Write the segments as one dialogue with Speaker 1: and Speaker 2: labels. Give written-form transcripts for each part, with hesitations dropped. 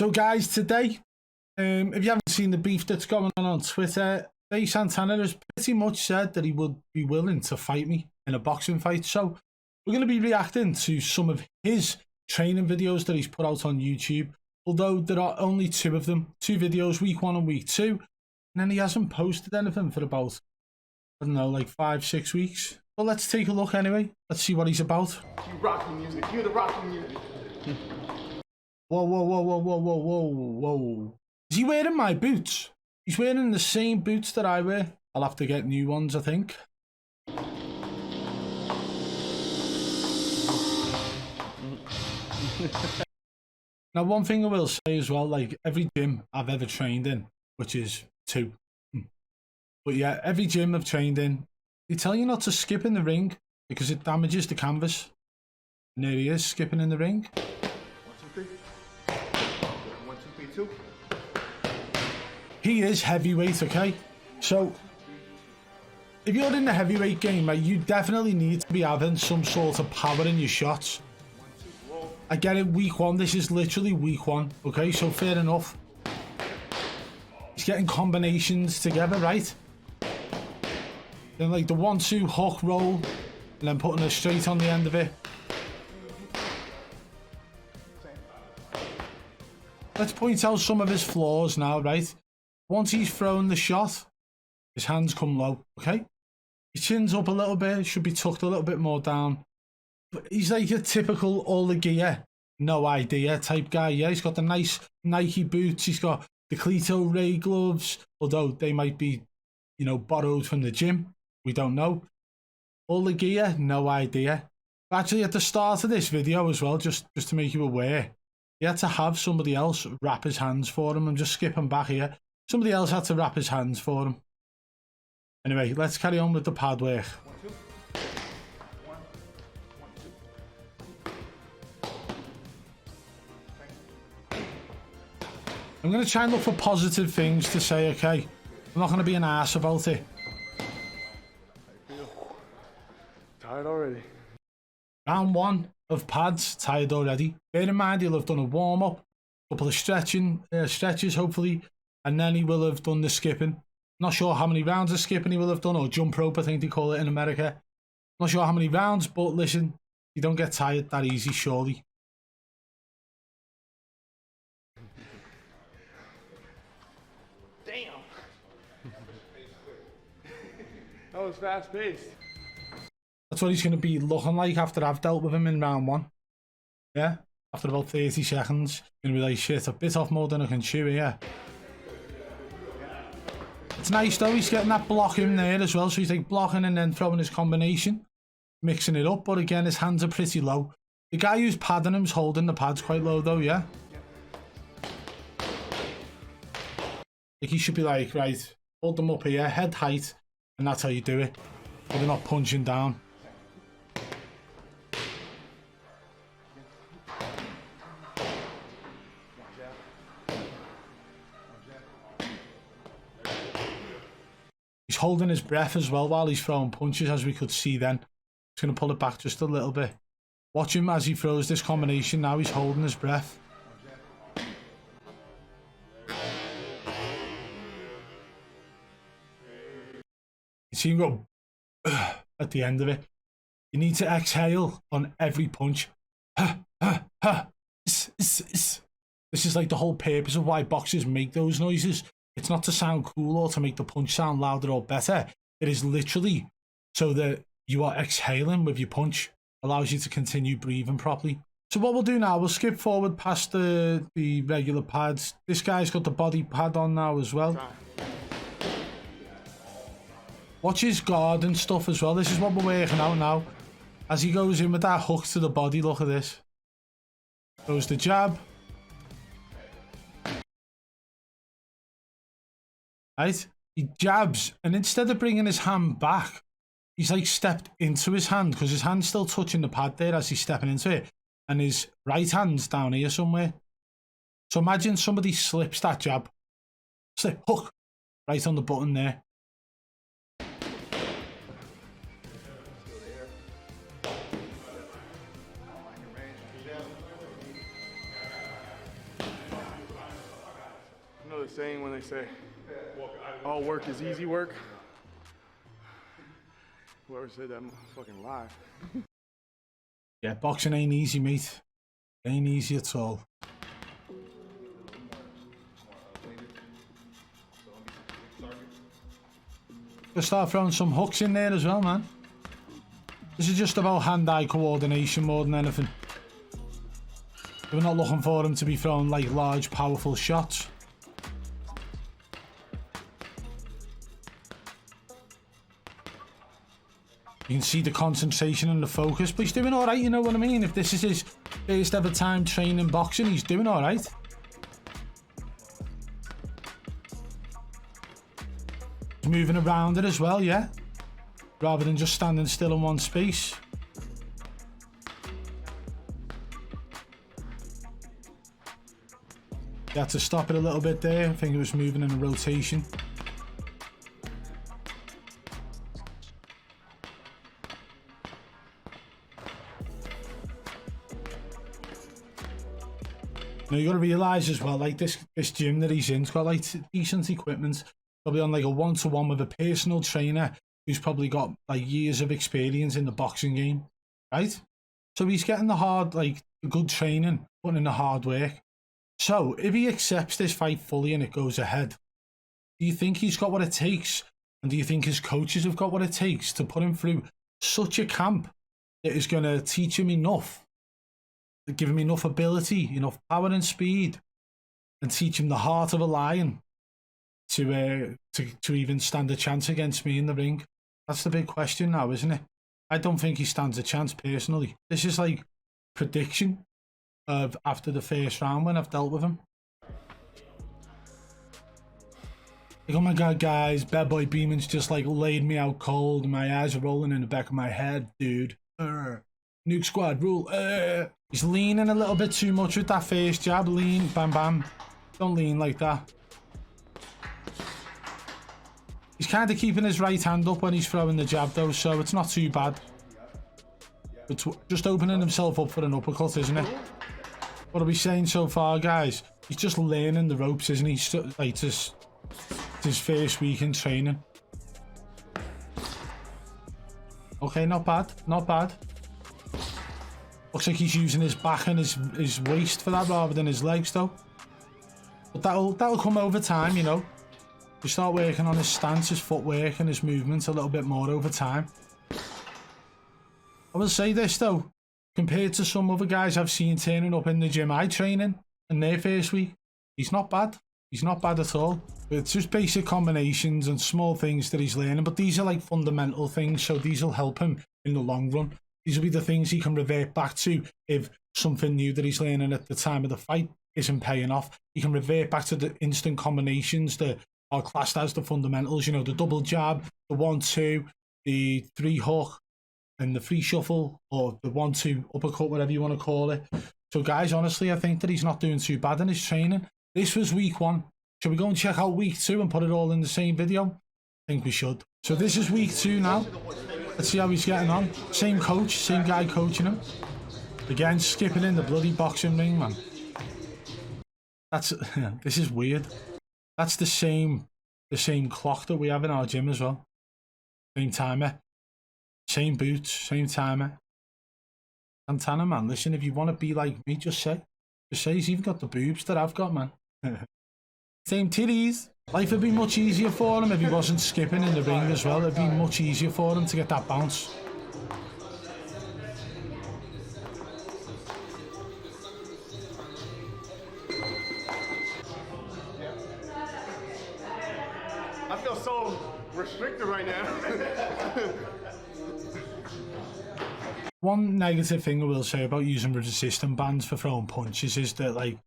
Speaker 1: So guys, today, if you haven't seen the beef that's going on Twitter, Santana has pretty much said that he would be willing to fight me in a boxing fight. So we're going to be reacting to some of his training videos that he's put out on YouTube. Although there are only two of them, two videos, week 1 and week 2. And then he hasn't posted anything for about, I don't know, like 5-6 weeks. Well, let's take a look anyway. Let's see what he's about.
Speaker 2: You rocking music. You're the rocking music.
Speaker 1: Whoa, whoa, whoa, whoa, whoa, whoa, whoa, whoa. Is he wearing my boots? He's wearing the same boots that I wear. I'll have to get new ones, I think. Now, one thing I will say as well, like every gym I've ever trained in, which is 2. But yeah, every gym I've trained in, they tell you not to skip in the ring because it damages the canvas. And there he is, skipping in the ring.
Speaker 2: 1, 2, 3. 1, 2, 3, 2.
Speaker 1: He is heavyweight, okay? So, if you're in the heavyweight game, right, you definitely need to be having some sort of power in your shots. I get it, week 1, this is literally week 1, okay? So, fair enough. He's getting combinations together, right? Then, like, the 1-2 hook roll, and then putting it straight on the end of it. Let's point out some of his flaws now, right? Once he's thrown the shot, his hands come low, okay? His chin's up a little bit, should be tucked a little bit more down. But he's like a typical all the gear, no idea type guy, yeah? He's got the nice Nike boots, he's got the Cleto Ray gloves, although they might be, you know, borrowed from the gym. We don't know. All the gear, no idea. Actually, at the start of this video as well, just to make you aware, he had to have somebody else wrap his hands for him. I'm just skipping back here. Somebody else had to wrap his hands for him. Anyway, let's carry on with the pad work.
Speaker 2: 1, 2. 1, 1, 2.
Speaker 1: I'm going to try and look for positive things to say, okay? I'm not going to be an arse about it.
Speaker 2: I feel tired already.
Speaker 1: Round 1 of pads, tired already. Bear in mind, he'll have done a warm-up, a couple of stretches, hopefully, and then he will have done the skipping. Not sure how many rounds of skipping he will have done, or jump rope, I think they call it in America. Not sure how many rounds, but listen, you don't get tired that easy, surely.
Speaker 2: Damn. That was fast-paced.
Speaker 1: That's what he's going to be looking like after I've dealt with him in round 1. Yeah? After about 30 seconds. Going to be like, shit, I've bit off more than I can chew here. It's nice though, he's getting that block in there as well. So he's like blocking and then throwing his combination. Mixing it up, but again, his hands are pretty low. The guy who's padding him's holding the pads quite low though, yeah? Like he should be like, right, hold them up here, head height, and that's how you do it. But they're not punching down. He's holding his breath as well while he's throwing punches, as we could see then. He's going to pull it back just a little bit. Watch him as he throws this combination. Now he's holding his breath. You see him go at the end of it. You need to exhale on every punch. This is like the whole purpose of why boxers make those noises. It's not to sound cool or to make the punch sound louder or better. It is literally so that you are exhaling with your punch. Allows you to continue breathing properly. So what we'll do now, we'll skip forward past the regular pads. This guy's got the body pad on now as well. Watch his guard and stuff as well. This is what we're working out now. As he goes in with that hook to the body, look at this. Goes the jab. Right? He jabs, and instead of bringing his hand back, he's like stepped into his hand because his hand's still touching the pad there as he's stepping into it. And his right hand's down here somewhere. So imagine somebody slips that jab. Slip, hook, right on the button there.
Speaker 2: saying when they say, all work is easy work? Whoever said that fucking lie.
Speaker 1: Yeah, boxing ain't easy, mate. Ain't easy at all. Just start throwing some hooks in there as well, man. This is just about hand-eye coordination more than anything. We're not looking for him to be throwing like large, powerful shots. You can see the concentration and the focus, but he's doing all right, you know what I mean? If this is his first ever time training boxing, he's doing all right. He's moving around it as well, yeah? Rather than just standing still in one space. He had to stop it a little bit there. I think it was moving in a rotation. Now you got to realise as well, like this gym that he's in, it's got like decent equipment. Probably on like a one-to-one with a personal trainer who's probably got like years of experience in the boxing game, right? So he's getting the hard, like good training, putting in the hard work. So if he accepts this fight fully and it goes ahead, do you think he's got what it takes? And do you think his coaches have got what it takes to put him through such a camp that is going to teach him enough? Give him enough ability, enough power and speed, and teach him the heart of a lion to even stand a chance against me in the ring? That's the big question now, isn't it? I don't think he stands a chance personally. This is like prediction of after the first round when I've dealt with him. Like, oh my god, guys, BadBoy Beaman's just like laid me out cold and my eyes are rolling in the back of my head, dude. Nuke squad rule. He's leaning a little bit too much with that first jab. Lean, bam, bam. Don't lean like that. He's kind of keeping his right hand up when he's throwing the jab though, so it's not too bad. It's just opening himself up for an uppercut, isn't it? What are we saying so far, guys? He's just learning the ropes, isn't he? Like his first week in training. Okay, not bad, not bad. Looks like he's using his back and his waist for that rather than his legs though. But that'll come over time, you know. You start working on his stance, his footwork and his movement a little bit more over time. I will say this though, compared to some other guys I've seen turning up in the gym I train in their first week, he's not bad. He's not bad at all. It's just basic combinations and small things that he's learning, but these are like fundamental things, so these will help him in the long run. These will be the things he can revert back to if something new that he's learning at the time of the fight isn't paying off. He can revert back to the instant combinations that are classed as the fundamentals, you know, the double jab, the 1-2, the 3 hook, and the free shuffle, or the 1-2 uppercut, whatever you want to call it. So guys, honestly, I think that he's not doing too bad in his training. This was week 1. Should we go and check out week 2 and put it all in the same video? I think we should. So this is week 2 now. Let's see how he's getting on. Same coach, same guy coaching him. Again, skipping in the bloody boxing ring, man. That's this is weird. That's the same clock that we have in our gym as well. Same timer, same boots, same timer. Santana, man, listen, if you want to be like me, just say he's even got the boobs that I've got, man. Same titties. Life would be much easier for him if he wasn't skipping in the ring as well. It'd be much easier for him to get that bounce.
Speaker 2: I feel so restricted right now.
Speaker 1: One negative thing I will say about using resistance bands for throwing punches is that, like,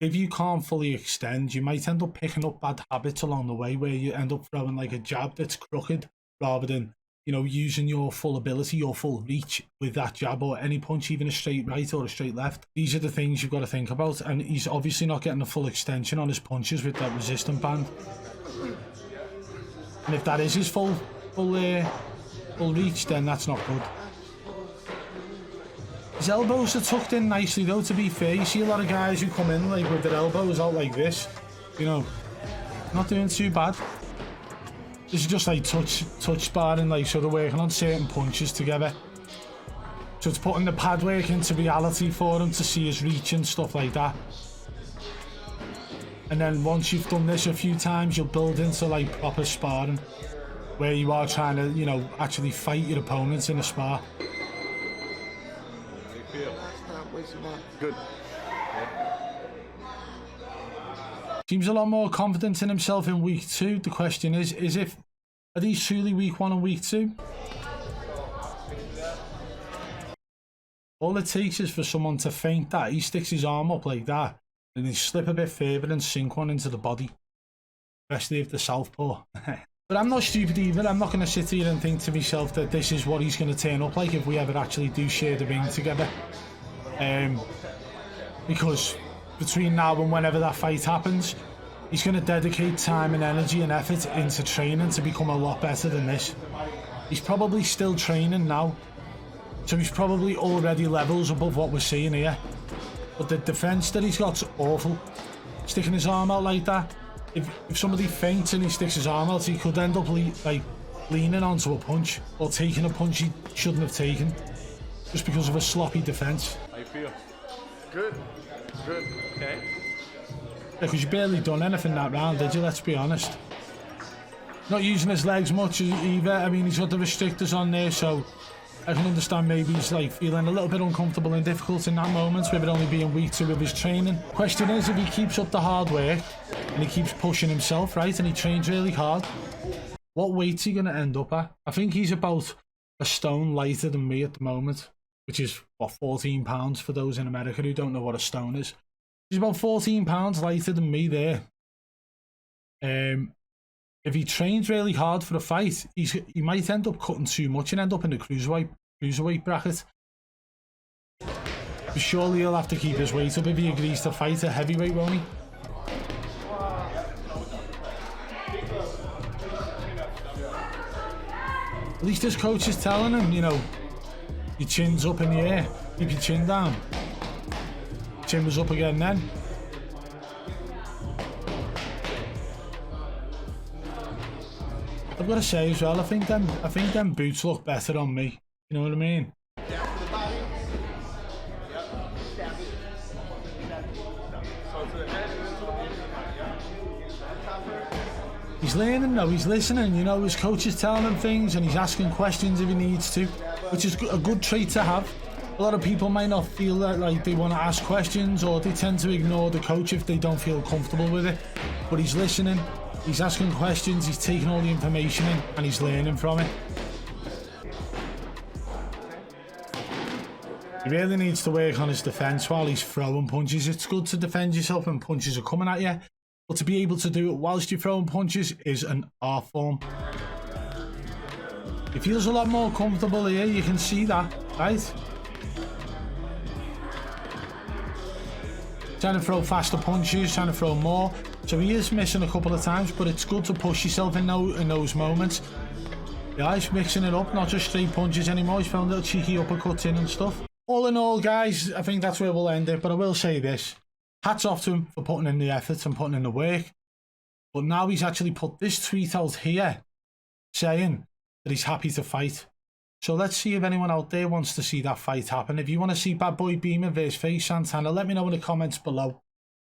Speaker 1: if you can't fully extend, you might end up picking up bad habits along the way where you end up throwing like a jab that's crooked rather than, you know, using your full ability, your full reach with that jab or any punch, even a straight right or a straight left. These are the things you've got to think about, and he's obviously not getting a full extension on his punches with that resistance band. And if that is his full reach, then that's not good. His elbows are tucked in nicely though, to be fair. You see a lot of guys who come in like with their elbows out like this, you know, Not doing too bad. This is just like touch sparring, like sort of working on certain punches together. So it's putting the pad work into reality for him to see his reach and stuff like that. And then once you've done this a few times, you'll build into like proper sparring, where you are trying to, you know, actually fight your opponents in a spar.
Speaker 2: Good.
Speaker 1: Seems a lot more confident in himself in week 2. The question is are these truly week 1 and week 2? All it takes is for someone to feint that. He sticks his arm up like that, and he slip a bit further and sink one into the body. Especially if the southpaw. But I'm not stupid either. I'm not going to sit here and think to myself that this is what he's going to turn up like if we ever actually do share the ring together. Because between now and whenever that fight happens, he's going to dedicate time and energy and effort into training to become a lot better than this. He's probably still training now, so he's probably already levels above what we're seeing here. But the defense that he's got's awful. Sticking his arm out like that, if somebody feints and he sticks his arm out, he could end up leaning onto a punch or taking a punch he shouldn't have taken just because of a sloppy defense.
Speaker 2: How you feel? Good. Good. Okay.
Speaker 1: Yeah, because you barely done anything that round, did you? Let's be honest. Not using his legs much either. I mean, he's got the restrictors on there, so I can understand maybe he's like feeling a little bit uncomfortable and difficult in that moment, with it only being week 2 of his training. Question is, if he keeps up the hard work and he keeps pushing himself, right, and he trains really hard, what weight's he going to end up at? I think he's about a stone lighter than me at the moment, which is, what, 14 pounds for those in America who don't know what a stone is. He's about 14 pounds lighter than me there. If he trains really hard for a fight, he might end up cutting too much and end up in the cruiserweight bracket. But surely he'll have to keep his weight up if he agrees to fight a heavyweight, won't he? At least his coach is telling him, you know, your chin's up in the air, keep your chin down. Chin was up again then. I've got to say as well, I think them boots look better on me. You know what I mean? He's learning though, he's listening, you know, his coach is telling him things and he's asking questions if he needs to, which is a good trait to have. A lot of people might not feel that like they want to ask questions, or they tend to ignore the coach if they don't feel comfortable with it. But he's listening, he's asking questions, he's taking all the information in and he's learning from it. He really needs to work on his defense while he's throwing punches. It's good to defend yourself when punches are coming at you, but to be able to do it whilst you're throwing punches is an art form. He feels a lot more comfortable here, you can see that, right? Trying to throw faster punches, trying to throw more. So he is missing a couple of times, but it's good to push yourself in those moments. Yeah, he's mixing it up, not just straight punches anymore. He's throwing little cheeky uppercuts in and stuff. All in all, guys, I think that's where we'll end it. But I will say this. Hats off to him for putting in the effort and putting in the work. But now he's actually put this tweet out here saying that he's happy to fight. So let's see if anyone out there wants to see that fight happen. If you want to see BadBoy Beaman versus Faze Santana, let me know in the comments below.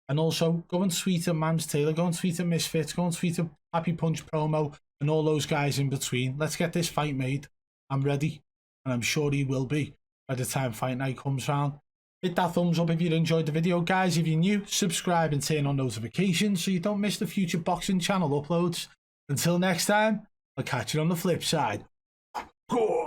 Speaker 1: And also, go and tweet at Mams Taylor, go and tweet at Misfits, go and tweet at Happy Punch Promo, and all those guys in between. Let's get this fight made. I'm ready, and I'm sure he will be by the time fight night comes round. Hit that thumbs up if you enjoyed the video, guys. If you're new, subscribe and turn on notifications so you don't miss the future boxing channel uploads. Until next time, I'll catch you on the flip side. Go!